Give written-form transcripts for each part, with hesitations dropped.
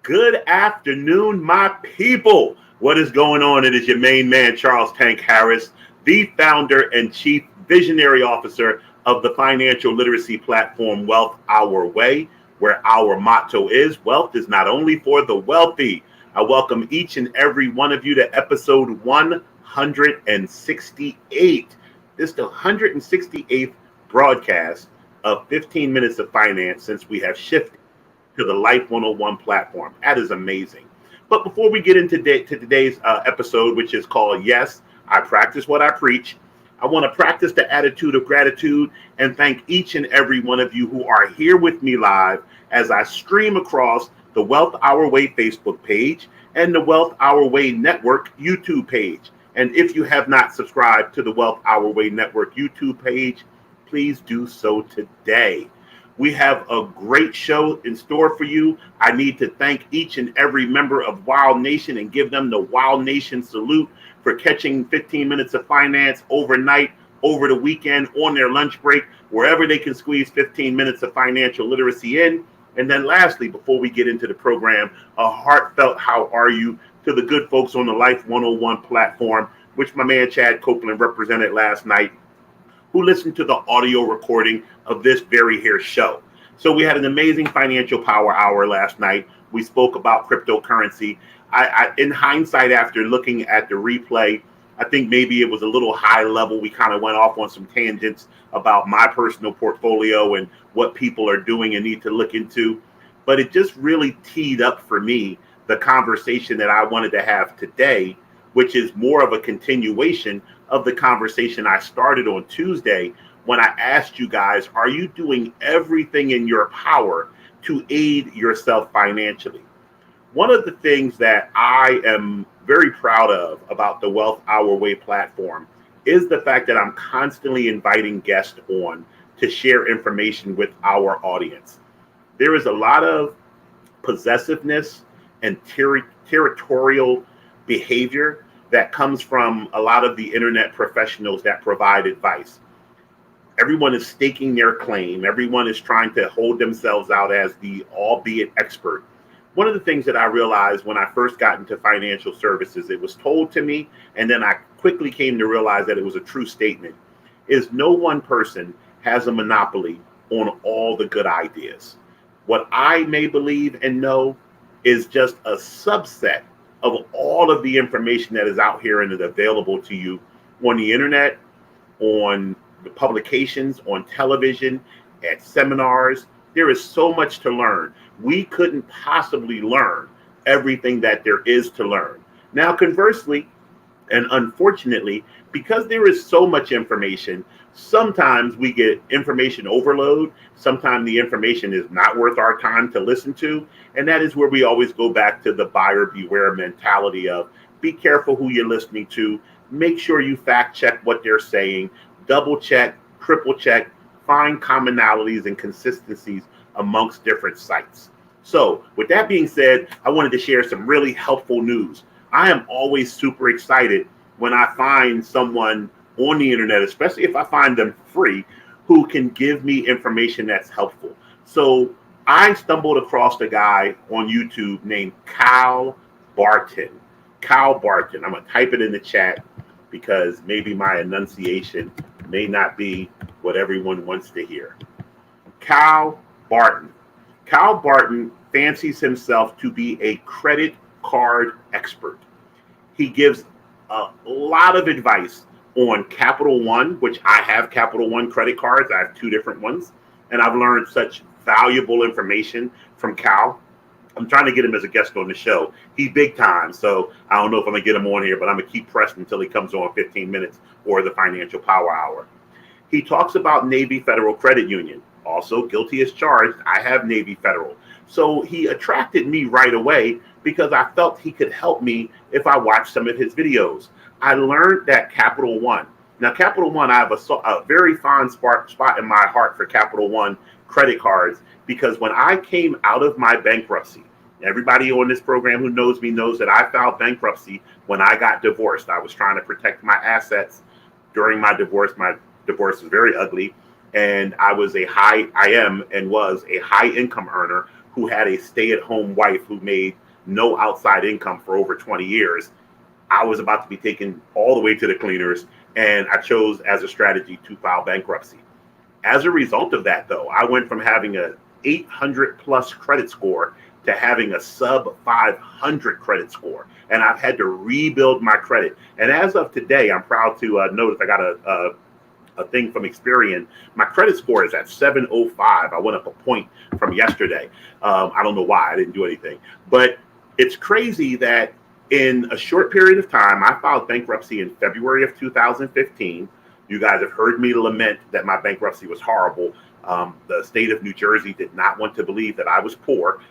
Good afternoon, my people. What is going on? It is your main man, Charles Tank Harris, the founder and chief visionary officer of the financial literacy platform Wealth Our Way, where our motto is wealth is not only for the wealthy. I welcome each and every one of you to episode 168. This is the 168th broadcast of 15 Minutes of Finance since we have shifted to the Life 101 platform. That is amazing. But before we get into today's episode, which is called Yes, I Practice What I Preach, I want to practice the attitude of gratitude and thank each and every one of you who are here with me live as I stream across the Wealth Our Way Facebook page and the Wealth Our Way Network YouTube page. And if you have not subscribed to the Wealth Our Way Network YouTube page, please do so today. We have a great show in store for you. I need to thank each and every member of Wild Nation and give them the Wild Nation salute for catching 15 Minutes of Finance overnight, over the weekend, on their lunch break, wherever they can squeeze 15 minutes of financial literacy in. And then lastly, before we get into the program, a heartfelt how are you to the good folks on the Life 101 platform, which my man Chad Copeland represented last night, who listened to the audio recording of this very here show. So we had an amazing financial power hour last night. We spoke about cryptocurrency. I in hindsight, after looking at the replay, I think maybe it was a little high level. We kind of went off on some tangents about my personal portfolio and what people are doing and need to look into. But it just really teed up for me the conversation that I wanted to have today, which is more of a continuation of the conversation I started on Tuesday when I asked you guys, are you doing everything in your power to aid yourself financially? One of the things that I am very proud of about the Wealth Our Way platform is the fact that I'm constantly inviting guests on to share information with our audience. There is a lot of possessiveness and territorial behavior that comes from a lot of the internet professionals that provide advice. Everyone is staking their claim. Everyone is trying to hold themselves out as the albeit expert. One of the things that I realized when I first got into financial services, it was told to me, and then I quickly came to realize that it was a true statement, is no one person has a monopoly on all the good ideas. What I may believe and know is just a subset of all of the information that is out here and is available to you on the internet, on the publications, on television, at seminars. There is so much to learn. We couldn't possibly learn everything that there is to learn. Now, conversely, and unfortunately, because there is so much information, sometimes we get information overload. Sometimes the information is not worth our time to listen to. And that is where we always go back to the buyer beware mentality of be careful who you're listening to. Make sure you fact check what they're saying, double check, triple check, find commonalities and consistencies amongst different sites. So with that being said, I wanted to share some really helpful news. I am always super excited when I find someone on the internet, especially if I find them free, who can give me information that's helpful. So I stumbled across a guy on YouTube named Kyle Barton. Kyle Barton. I'm going to type it in the chat because maybe my enunciation may not be what everyone wants to hear. Kyle Barton. Kyle Barton fancies himself to be a credit card expert. He gives a lot of advice on Capital One, which I have Capital One credit cards. I have two different ones, and I've learned such valuable information from Cal. I'm trying to get him as a guest on the show. He's big time, so I don't know if I'm going to get him on here, but I'm going to keep pressing until he comes on 15 minutes or the Financial Power Hour. He talks about Navy Federal Credit Union. Also, guilty as charged, I have Navy Federal. So he attracted me right away because I felt he could help me if I watched some of his videos. I learned that Capital One. Now, Capital One, I have a very fond spot in my heart for Capital One credit cards because when I came out of my bankruptcy, everybody on this program who knows me knows that I filed bankruptcy when I got divorced. I was trying to protect my assets during my divorce. My divorce was very ugly, and I am and was a high income earner who had a stay-at-home wife who made no outside income for over 20 years. I was about to be taken all the way to the cleaners, and I chose as a strategy to file bankruptcy. As a result of that, though, I went from having a 800 plus credit score to having a sub 500 credit score. And I've had to rebuild my credit. And as of today, I'm proud to notice I got a thing from Experian. My credit score is at 705. I went up a point from yesterday. I don't know why. I didn't do anything. But it's crazy that in a short period of time, I filed bankruptcy in February of 2015. You guys have heard me lament that my bankruptcy was horrible. The state of New Jersey did not want to believe that I was poor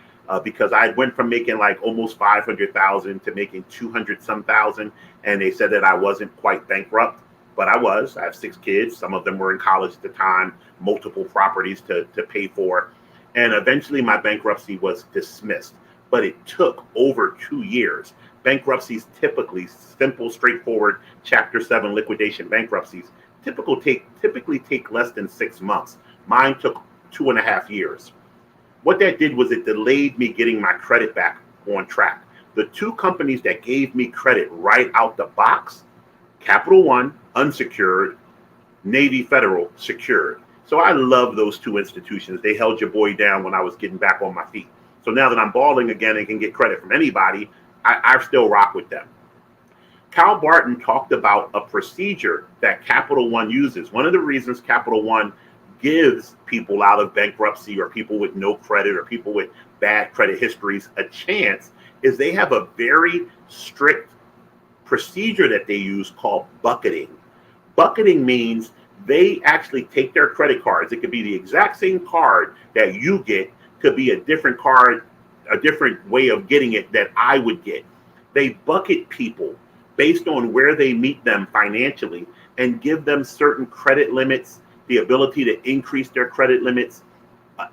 because I went from making like almost 500,000 to making 200 some thousand. And they said that I wasn't quite bankrupt, but I was. I have 6 kids. Some of them were in college at the time, multiple properties to pay for. And eventually my bankruptcy was dismissed, but it took over 2 years. Bankruptcies typically, simple, straightforward Chapter 7 liquidation bankruptcies, typically take less than 6 months. Mine took 2.5 years. What that did was it delayed me getting my credit back on track. The 2 companies that gave me credit right out the box, Capital One, unsecured, Navy Federal, secured. So I love those 2 institutions. They held your boy down when I was getting back on my feet. So now that I'm balling again and can get credit from anybody, I still rock with them. Cal Barton talked about a procedure that Capital One uses. One of the reasons Capital One gives people out of bankruptcy or people with no credit or people with bad credit histories a chance is they have a very strict procedure that they use called bucketing. Bucketing means they actually take their credit cards. It could be the exact same card that you get, could be a different card, a different way of getting it that I would get. They bucket people based on where they meet them financially and give them certain credit limits, the ability to increase their credit limits,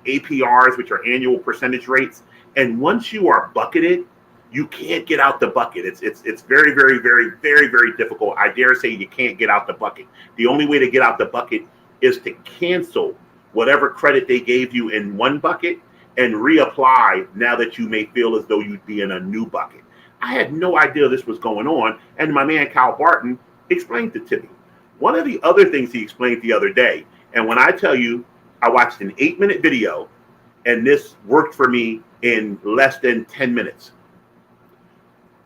APRs, which are annual percentage rates. And once you are bucketed, you can't get out the bucket. It's very, very, very, very, very difficult. I dare say you can't get out the bucket. The only way to get out the bucket is to cancel whatever credit they gave you in one bucket and reapply now that you may feel as though you'd be in a new bucket. I had no idea this was going on, and my man Cal Barton explained it to me. One of the other things he explained the other day, and when I tell you, I watched an 8-minute video, and this worked for me in less than 10 minutes.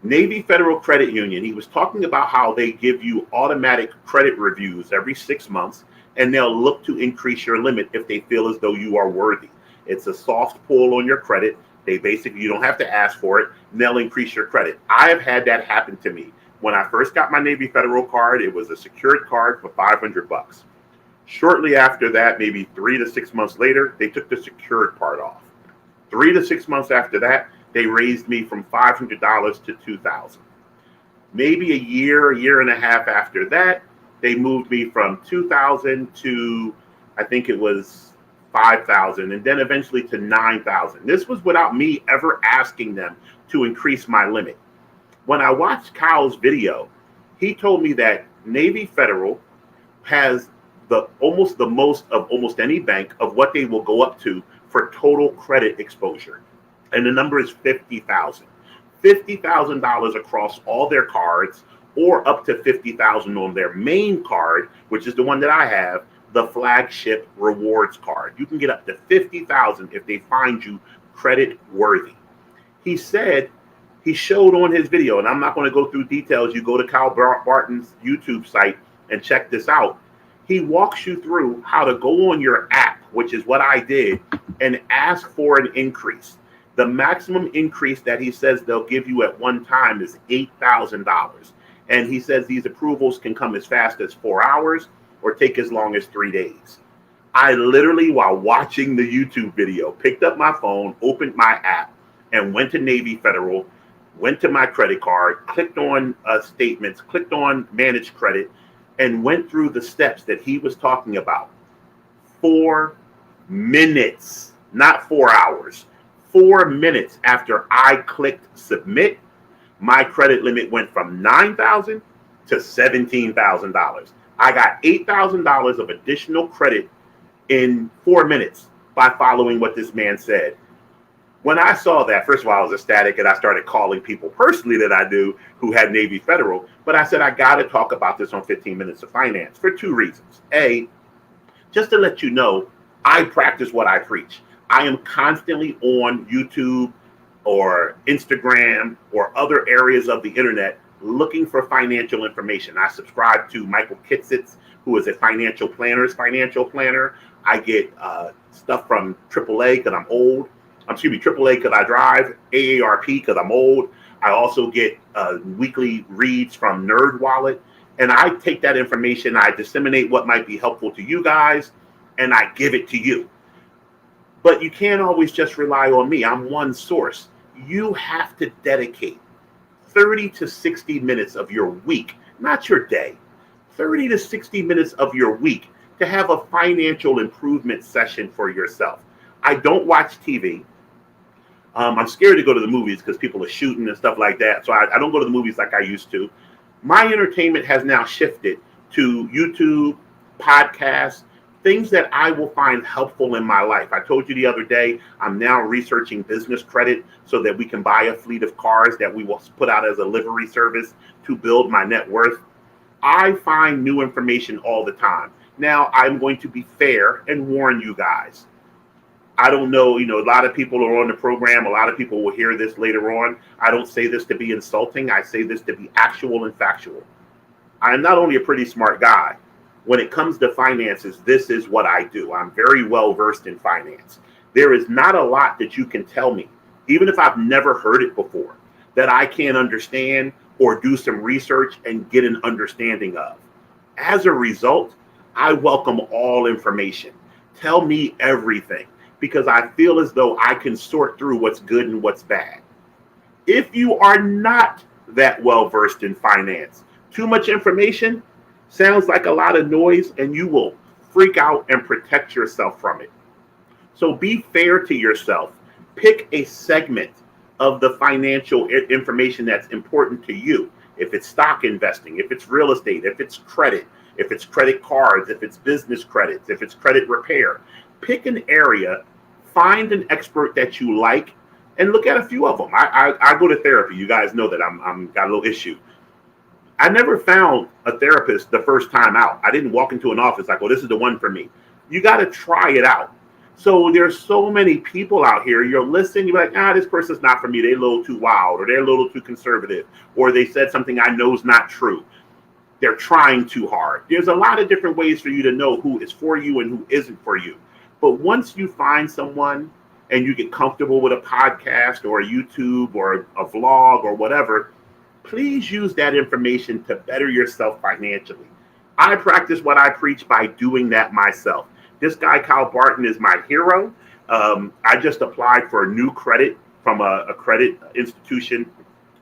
Navy Federal Credit Union, he was talking about how they give you automatic credit reviews every 6 months, and they'll look to increase your limit if they feel as though you are worthy. It's a soft pull on your credit. They basically, you don't have to ask for it, and they'll increase your credit. I have had that happen to me. When I first got my Navy Federal card, it was a secured card for $500. Shortly after that, maybe 3 to 6 months later, they took the secured part off. 3 to 6 months after that, they raised me from $500 to $2,000. Maybe a year and a half after that, they moved me from $2,000 to, I think it was $5,000, and then eventually to $9,000. This was without me ever asking them to increase my limit. When I watched Cal's video, he told me that Navy Federal has almost the most of almost any bank of what they will go up to for total credit exposure. And the number is $50,000. $50,000 across all their cards, or up to $50,000 on their main card, which is the one that I have, the flagship rewards card. You can get up to $50,000 if they find you credit worthy. He said, he showed on his video, and I'm not going to go through details. You go to Cal Barton's YouTube site and check this out. He walks you through how to go on your app, which is what I did, and ask for an increase. The maximum increase that he says they'll give you at one time is $8,000. And he says these approvals can come as fast as 4 hours or take as long as 3 days. I literally, while watching the YouTube video, picked up my phone, opened my app, and went to Navy Federal, went to my credit card, clicked on statements, clicked on manage credit, and went through the steps that he was talking about. 4 minutes, not 4 hours. 4 minutes after I clicked submit, my credit limit went from $9,000 to $17,000. I got $8,000 of additional credit in 4 minutes by following what this man said. When I saw that, first of all, I was ecstatic, and I started calling people personally that I knew who had Navy Federal. But I said, I got to talk about this on 15 Minutes of Finance for two reasons. A, just to let you know, I practice what I preach. I am constantly on YouTube or Instagram or other areas of the internet looking for financial information. I subscribe to Michael Kitsitz, who is a financial planner. I get stuff from AAA because I'm old. AAA because I drive, AARP because I'm old. I also get weekly reads from NerdWallet, and I take that information, I disseminate what might be helpful to you guys, and I give it to you. But you can't always just rely on me. I'm one source. You have to dedicate 30 to 60 minutes of your week, not your day, 30 to 60 minutes of your week to have a financial improvement session for yourself. I don't watch TV. I'm scared to go to the movies because people are shooting and stuff like that. So I don't go to the movies like I used to. My entertainment has now shifted to YouTube, podcasts, things that I will find helpful in my life. I told you the other day, I'm now researching business credit so that we can buy a fleet of cars that we will put out as a livery service to build my net worth. I find new information all the time. Now, I'm going to be fair and warn you guys. I don't know, a lot of people are on the program. A lot of people will hear this later on. I don't say this to be insulting. I say this to be actual and factual. I am not only a pretty smart guy. When it comes to finances, this is what I do. I'm very well versed in finance. There is not a lot that you can tell me, even if I've never heard it before, that I can't understand or do some research and get an understanding of. As a result, I welcome all information. Tell me everything, because I feel as though I can sort through what's good and what's bad. If you are not that well versed in finance, too much information sounds like a lot of noise, and you will freak out and protect yourself from it. So be fair to yourself. Pick a segment of the financial information that's important to you. If it's stock investing, if it's real estate, if it's credit cards, if it's business credits, if it's credit repair, pick an area, find an expert that you like, and look at a few of them. I go to therapy. You guys know that I'm got a little issue. I never found a therapist the first time out. I didn't walk into an office like, oh, this is the one for me. You got to try it out. So there's so many people out here. You're listening, you're like, this person's not for me. They're a little too wild, or they're a little too conservative, or they said something I know is not true. They're trying too hard. There's a lot of different ways for you to know who is for you and who isn't for you. But once you find someone and you get comfortable with a podcast or a YouTube or a vlog or whatever, please use that information to better yourself financially. I practice what I preach by doing that myself. This guy, Kyle Barton, is my hero. I just applied for a new credit from a credit institution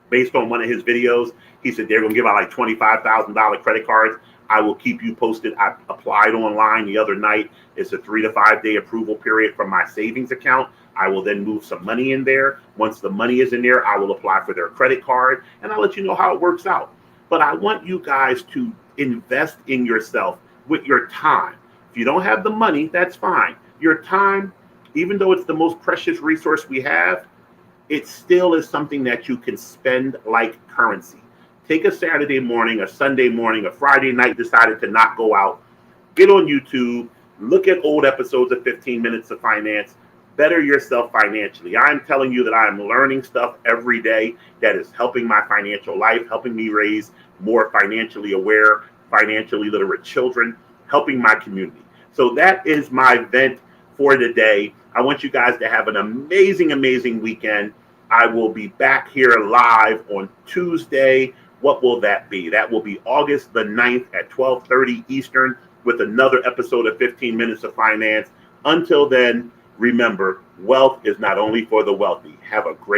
based on one of his videos. He said they're going to give out like $25,000 credit cards. I will keep you posted. I applied online the other night. It's a 3 to 5 day approval period from my savings account. I will then move some money in there. Once the money is in there, I will apply for their credit card, and I'll let you know how it works out. But I want you guys to invest in yourself with your time. If you don't have the money, that's fine. Your time, even though it's the most precious resource we have, it still is something that you can spend like currency. Take a Saturday morning, a Sunday morning, a Friday night, decided to not go out. Get on YouTube, look at old episodes of 15 Minutes of Finance, better yourself financially. I'm telling you that I'm learning stuff every day that is helping my financial life, helping me raise more financially aware, financially literate children, helping my community. So that is my vent for today. I want you guys to have an amazing, amazing weekend. I will be back here live on Tuesday. What will that be? That will be August the 9th at 12:30 Eastern with another episode of 15 Minutes of Finance. Until then, remember, wealth is not only for the wealthy. Have a great